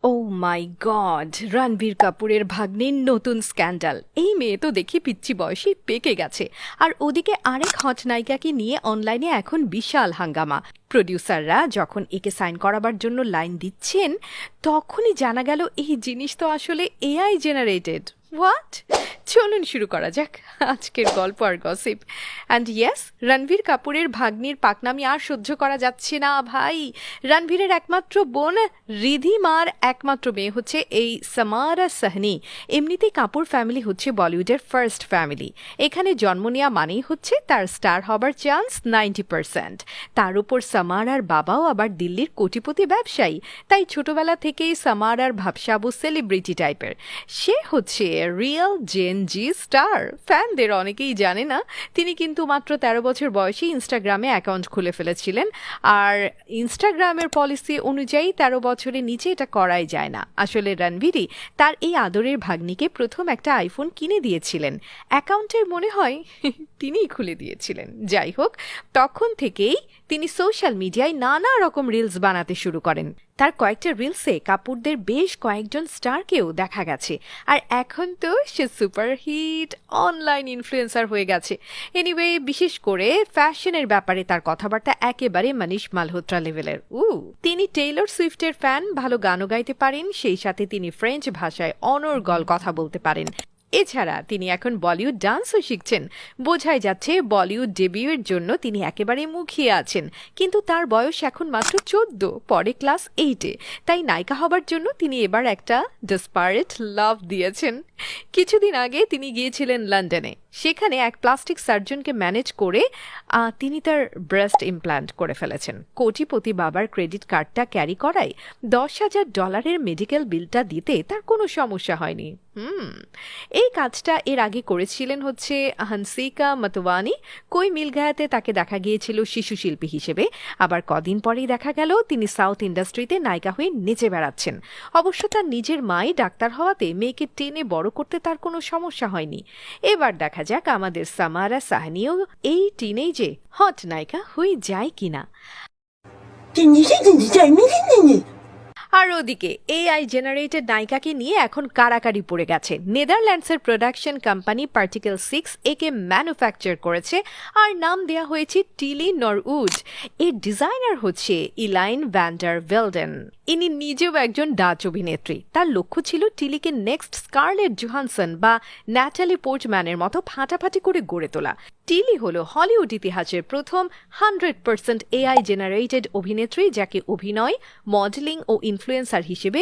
ও মাই god, Ranbir কাপুরের ভাগ্নির নতুন scandal. এই মেয়ে তো দেখি পিচ্চি বয়সী পেকে গেছে। আর ওদিকে আরেক হট নায়িকাকে নিয়ে অনলাইনে এখন বিশাল হাঙ্গামা। প্রডিউসাররা যখন একে সাইন করাবার জন্য লাইন দিচ্ছেন, তখনই জানা গেল এই জিনিস তো আসলে এআই জেনারেটেড। হোয়াট? চলুন শুরু করা যাক আজকের গল্প আর গসিপ। অ্যান্ড ইয়েস, রণবীর কাপুরের ভাগ্নির পাকনামি আর সহ্য করা যাচ্ছে না ভাই। রণবীরের একমাত্র বোন রিধিমার একমাত্র মেয়ে হচ্ছে এই সামারা সাহনি। এমনিতেই কাপুর ফ্যামিলি হচ্ছে বলিউডের ফার্স্ট ফ্যামিলি। এখানে জন্ম নেওয়া মানেই হচ্ছে তার স্টার হবার চান্স 90%। তার উপর সামারার বাবাও আবার দিল্লির কোটিপতি ব্যবসায়ী, তাই ছোটবেলা থেকেই সামারার ভাবসাবু সেলিব্রিটি টাইপের। সে হচ্ছে রিয়েল জেন জি স্টার। ফ্যানদের অনেকেই জানে না, তিনি কিন্তু মাত্র 13 বছর বয়সে ইনস্টাগ্রামে অ্যাকাউন্ট খুলে ফেলেছিলেন। আর ইনস্টাগ্রামের পলিসি অনুযায়ী 13 বছরের নিচে এটা করাই যায় না। আসলে রণবীরই তার এই আদরের ভাগ্নিকে প্রথম একটা আইফোন কিনে দিয়েছিলেন। অ্যাকাউন্টের মনে হয় তিনিই খুলে দিয়েছিলেন। যাই হোক, তখন থেকেই তিনি সোশ্যাল মিডিয়ায় নানা রকম রিলস বানাতে শুরু করেন। তার কয়েকটা রিলসে কাপুরদের বেশ কয়েকজন স্টারকেও দেখা গেছে। আর এখন তো সে সুপারহিট অনলাইন ইনফ্লুয়েন্সার হয়ে গেছে। এনিওয়ে, বিশেষ করে ফ্যাশনের ব্যাপারে তার কথাবার্তা একেবারে মনীষ মালহোত্রা লেভেলের। তিনি টেইলর সুইফটের ফ্যান, ভালো গানও গাইতে পারেন, সেই সাথে তিনি ফ্রেঞ্চ ভাষায় অনর্গল কথা বলতে পারেন। এছাড়া তিনি এখন বলিউড ডান্সও শিখছেন। বোঝাই যাচ্ছে বলিউড ডেবিউয়ের জন্য তিনি একেবারে মুখিয়ে আছেন। কিন্তু তার বয়স এখন মাত্র 14, পরে ক্লাস 8-এ। তাই নায়িকা হবার জন্য তিনি এবার একটা ডেসপারেট লাভ দিয়েছেন। কিছুদিন আগে তিনি গিয়েছিলেন লন্ডনে। সেখানে এক প্লাস্টিক সার্জনকে ম্যানেজ করে তিনি তার ব্রেস্ট ইমপ্ল্যান্ট করে ফেলেছেন। কোটিপতি বাবার ক্রেডিট কার্ডটা ক্যারি করায় $10,000 মেডিকেল বিলটা দিতে তার কোনো সমস্যা হয়নি। এই কাজটা এর আগে করেছিলেন হচ্ছে হানসিকা মতওয়ানি। কই মিল গায়াতে তাকে দেখা গিয়েছিল শিশু শিল্পী হিসেবে। আবার কদিন পরেই দেখা গেল তিনি সাউথ ইন্ডাস্ট্রিতে নায়িকা হয়ে নেচে বেড়াচ্ছেন। অবশ্য তার নিজের মাই ডাক্তার হওয়াতে মেয়েকে টেনে বড় করতে তার কোনো সমস্যা হয়নি। এবার দেখা যাক আমাদের সামারা সাহনিও এই টিনেজে হট নায়িকা হয়ে যায় কিনা। আর ওদিকে এআই জেনারেটেড নায়িকাকে নিয়ে এখন কারাকারি পড়ে গেছে। নেদারল্যান্ডসের প্রোডাকশন কোম্পানি পার্টিকেল 6 একে ম্যানুফ্যাকচার করেছে আর নাম দেয়া হয়েছে টিলি নরউড। এর ডিজাইনার হচ্ছে ইলাইন ভ্যান্ডার ভেলডেন। ইনি নিজেও একজন ডাচ অভিনেত্রী। তার লক্ষ্য ছিল টিলিকে নেক্সট স্কারলেট জোহানসন বা ন্যাটালি পোর্টম্যানের মতো ফাটাফাটি করে গড়ে তোলা। টিলি হলো হলিউড ইতিহাসের প্রথম 100% এআই জেনারেটেড অভিনেত্রী, যাকে অভিনয়, মডেলিং ও ইনফ্লুয়েন্সার হিসেবে